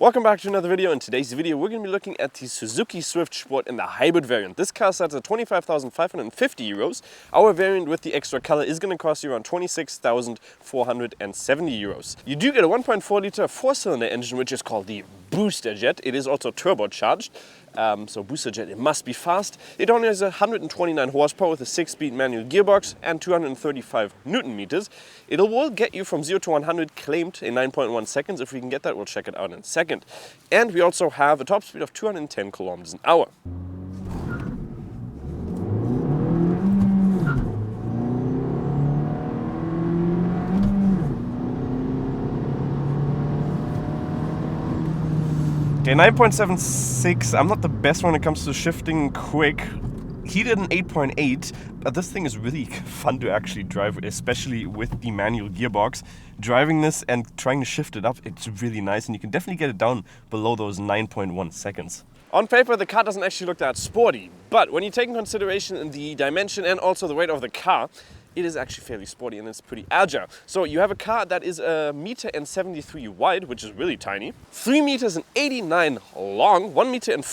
Welcome back to another video. In today's video we're going to be looking at the Suzuki Swift Sport in the hybrid variant. This car starts at 25,550 euros. Our variant with the extra color is going to cost you around 26,470 euros. You do get a 1.4 liter 4-cylinder engine which is called the Booster Jet. It is also turbocharged. So Booster Jet, it must be fast. It only has 129 horsepower with a 6-speed manual gearbox and 235 Newton meters. It will get you from 0 to 100 claimed in 9.1 seconds. If we can get that, we'll check it out in a second. And we also have a top speed of 210 kilometers an hour. Okay, 9.76, I'm not the best when it comes to shifting quick. He did an 8.8, but this thing is really fun to actually drive, especially with the manual gearbox. Driving this and trying to shift it up, it's really nice, and you can definitely get it down below those 9.1 seconds. On paper, the car doesn't actually look that sporty, but when you take in consideration the dimension and also the weight of the car, it is actually fairly sporty and it's pretty agile. So you have a car that is 1.73 meters wide, which is really tiny, 3.89 meters long, 1.49 meters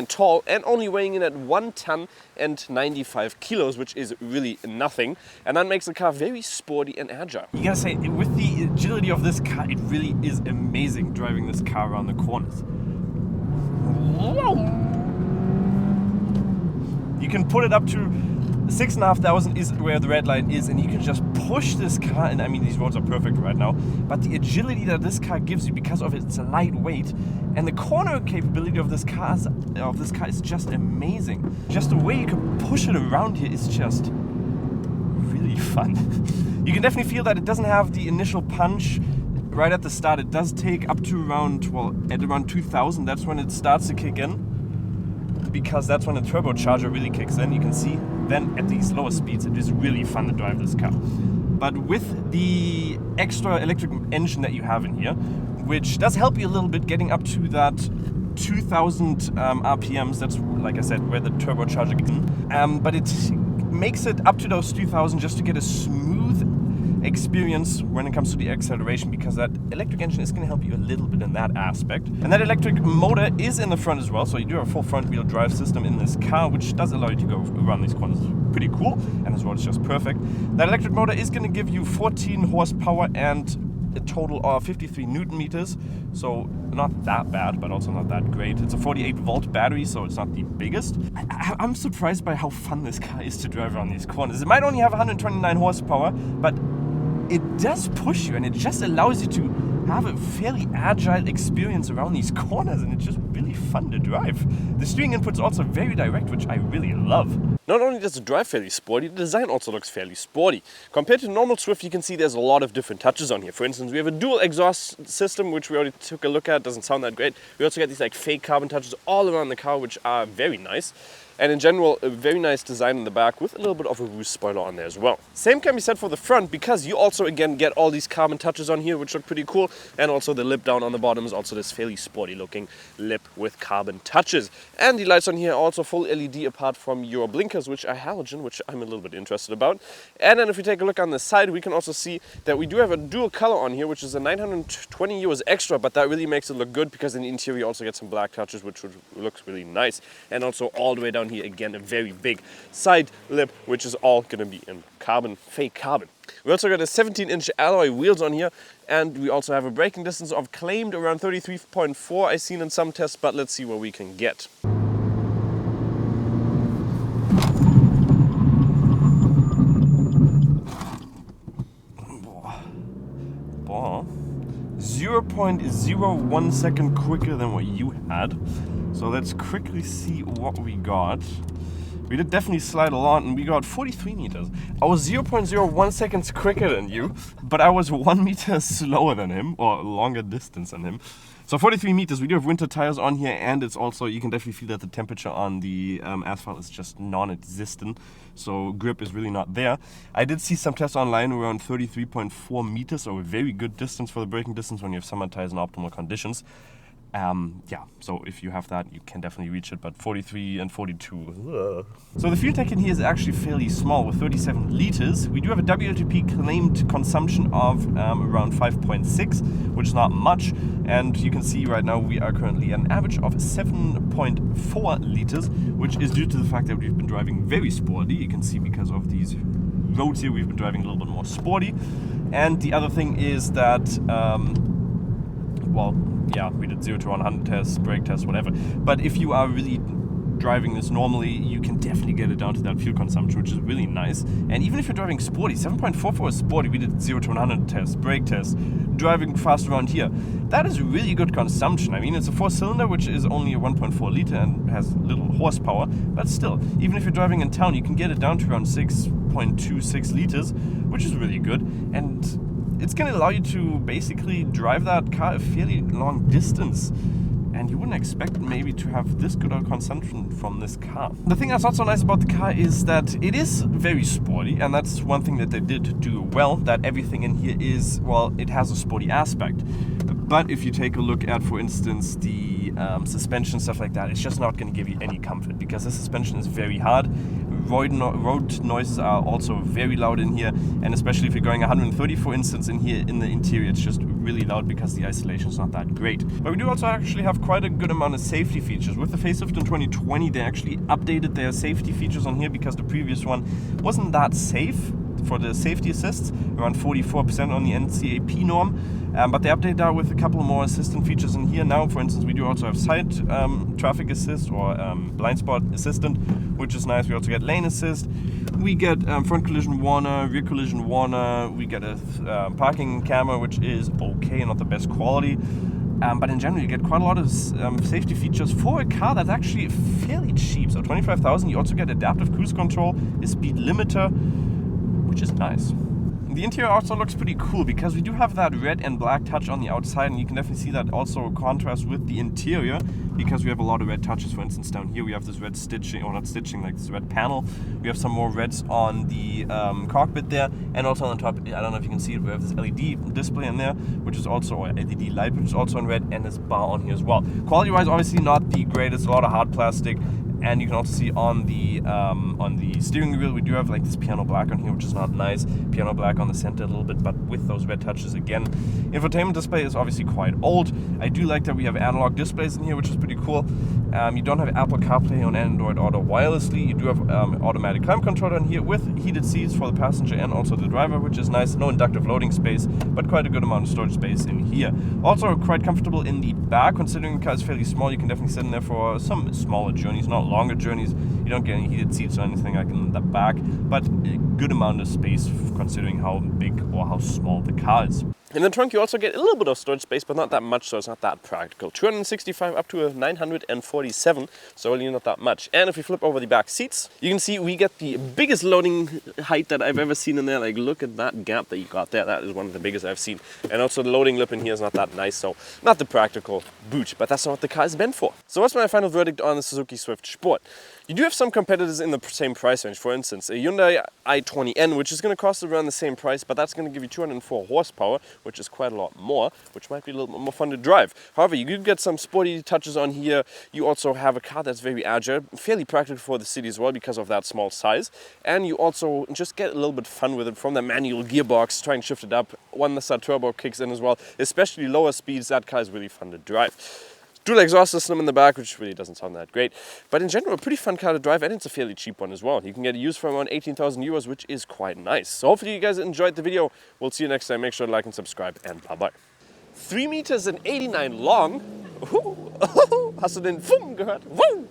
tall, and only weighing in at 1 ton and 95 kilos, which is really nothing. And that makes the car very sporty and agile. You gotta say, with the agility of this car, it really is amazing driving this car around the corners. Whoa. You can put it up to 6,500 is where the red line is, and you can just push this car, and I mean these roads are perfect right now, but the agility that this car gives you because of its lightweight and the corner capability of this car is just amazing. Just the way you can push it around here is just really fun. You can definitely feel that it doesn't have the initial punch right at the start. It does take up to around 2,000, that's when it starts to kick in, because that's when the turbocharger really kicks in. You can see then at these lower speeds it is really fun to drive this car. But with the extra electric engine that you have in here, which does help you a little bit getting up to that 2,000 RPMs, that's, like I said, where the turbocharger kicks in. But it makes it up to those 2,000 just to get a smooth experience when it comes to the acceleration, because that electric engine is going to help you a little bit in that aspect. And that electric motor is in the front as well, so you do have a full front wheel drive system in this car, which does allow you to go around these corners. Pretty cool, and as well it's just perfect. That electric motor is going to give you 14 horsepower and a total of 53 Newton meters, so not that bad, but also not that great. It's a 48-volt battery, so it's not the biggest. I'm surprised by how fun this car is to drive around these corners. It might only have 129 horsepower, but it does push you, and it just allows you to have a fairly agile experience around these corners, and it's just really fun to drive. The steering input's also very direct, which I really love. Not only does it drive fairly sporty, the design also looks fairly sporty. Compared to normal Swift, you can see there's a lot of different touches on here. For instance, we have a dual exhaust system, which we already took a look at. Doesn't sound that great. We also get these like fake carbon touches all around the car, which are very nice. And in general, a very nice design in the back with a little bit of a roof spoiler on there as well. Same can be said for the front, because you also again get all these carbon touches on here, which look pretty cool. And also the lip down on the bottom is also this fairly sporty looking lip with carbon touches. And the lights on here are also full LED apart from your blinkers, which are halogen, which I'm a little bit interested about. And then if we take a look on the side, we can also see that we do have a dual color on here, which is a 920 euros extra, but that really makes it look good, because in the interior you also get some black touches, which looks really nice. And also all the way down here, again, a very big side lip, which is all going to be in carbon, fake carbon. We also got a 17-inch alloy wheels on here, and we also have a braking distance of claimed around 33.4 I've seen in some tests, but let's see what we can get. 0.01 second quicker than what you had. So let's quickly see what we got. We did definitely slide a lot, and we got 43 meters. I was 0.01 seconds quicker than you, but I was 1 meter slower than him, or longer distance than him. So 43 meters, we do have winter tires on here, and it's also, you can definitely feel that the temperature on the asphalt is just non-existent, so grip is really not there. I did see some tests online around 33.4 meters, so a very good distance for the braking distance when you have summer tires in optimal conditions. Yeah, so if you have that, you can definitely reach it, but 43 and 42. Ugh. So the fuel tank in here is actually fairly small with 37 liters. We do have a WLTP claimed consumption of around 5.6, which is not much. And you can see right now we are currently at an average of 7.4 liters, which is due to the fact that we've been driving very sporty. You can see because of these roads here, we've been driving a little bit more sporty. And the other thing is that, well, yeah, we did 0 to 100 tests, brake tests, whatever. But if you are really driving this normally, you can definitely get it down to that fuel consumption, which is really nice. And even if you're driving sporty, 7.44 is sporty. We did 0 to 100 tests, brake tests, driving fast around here. That is really good consumption. I mean, it's a 4-cylinder, which is only a 1.4 liter and has little horsepower. But still, even if you're driving in town, you can get it down to around 6.26 liters, which is really good. And it's going to allow you to basically drive that car a fairly long distance. And you wouldn't expect maybe to have this good of consumption from this car. The thing that's also nice about the car is that it is very sporty, and that's one thing that they did do well, that everything in here is, well, it has a sporty aspect. But if you take a look at, for instance, the suspension, stuff like that, it's just not going to give you any comfort because the suspension is very hard. Road noises are also very loud in here, and especially if you're going 130, for instance, in here in the interior, it's just really loud because the isolation is not that great. But we do also actually have quite a good amount of safety features. With the facelift in 2020, they actually updated their safety features on here because the previous one wasn't that safe for the safety assists, around 44% on the NCAP norm. But they updated that with a couple more assistant features in here now. For instance, we do also have side traffic assist or blind spot assistant, which is nice. We also get lane assist. We get front collision warner, rear collision warner. We get a parking camera, which is okay, not the best quality. But in general, you get quite a lot of safety features for a car that's actually fairly cheap. So 25,000. You also get adaptive cruise control, a speed limiter, which is nice. The interior also looks pretty cool because we do have that red and black touch on the outside, and you can definitely see that also contrasts with the interior because we have a lot of red touches. For instance, down here we have this red stitching, or not stitching, like this red panel. We have some more reds on the cockpit there, and also on the top, I don't know if you can see it, we have this LED display in there, which is also, or LED light, which is also in red, and this bar on here as well. Quality-wise, obviously not the greatest, a lot of hard plastic. And you can also see on the steering wheel, we do have like this piano black on here, which is not nice. Piano black on the center a little bit, but with those red touches again. Infotainment display is obviously quite old. I do like that we have analog displays in here, which is pretty cool. You don't have Apple CarPlay on Android Auto wirelessly. You do have automatic climate control on here with heated seats for the passenger and also the driver, which is nice. No inductive loading space, but quite a good amount of storage space in here. Also quite comfortable in the back, considering the car is fairly small. You can definitely sit in there for some smaller journeys, not longer journeys. You don't get any heated seats or anything like in the back, but a good amount of space considering how big or how small the car is. In the trunk you also get a little bit of storage space, but not that much, so it's not that practical. 265 up to a 947, so really not that much. And if we flip over the back seats, you can see we get the biggest loading height that I've ever seen in there. Like, look at that gap that you got there. That is one of the biggest I've seen. And also the loading lip in here is not that nice, so not the practical boot, but that's not what the car is meant for. So what's my final verdict on the Suzuki Swift Sport? You do have some competitors in the same price range. For instance, a Hyundai i20N, which is going to cost around the same price, but that's going to give you 204 horsepower, which is quite a lot more, which might be a little bit more fun to drive. However, you do get some sporty touches on here. You also have a car that's very agile, fairly practical for the city as well because of that small size. And you also just get a little bit fun with it from the manual gearbox, try and shift it up. One that turbo kicks in as well, especially lower speeds. That car is really fun to drive. Dual exhaust system in the back, which really doesn't sound that great. But in general, a pretty fun car to drive, and it's a fairly cheap one as well. You can get it used for around 18,000 euros, which is quite nice. So hopefully you guys enjoyed the video. We'll see you next time. Make sure to like and subscribe, and bye-bye. 3 meters and 89 long. Hast du den Wumm gehört? Wumm!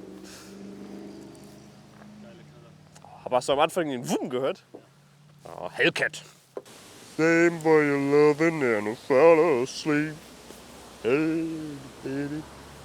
Aber hast du am Anfang den Wumm gehört? Oh, Hellcat. Same for your loving and I fall asleep. Hey, baby.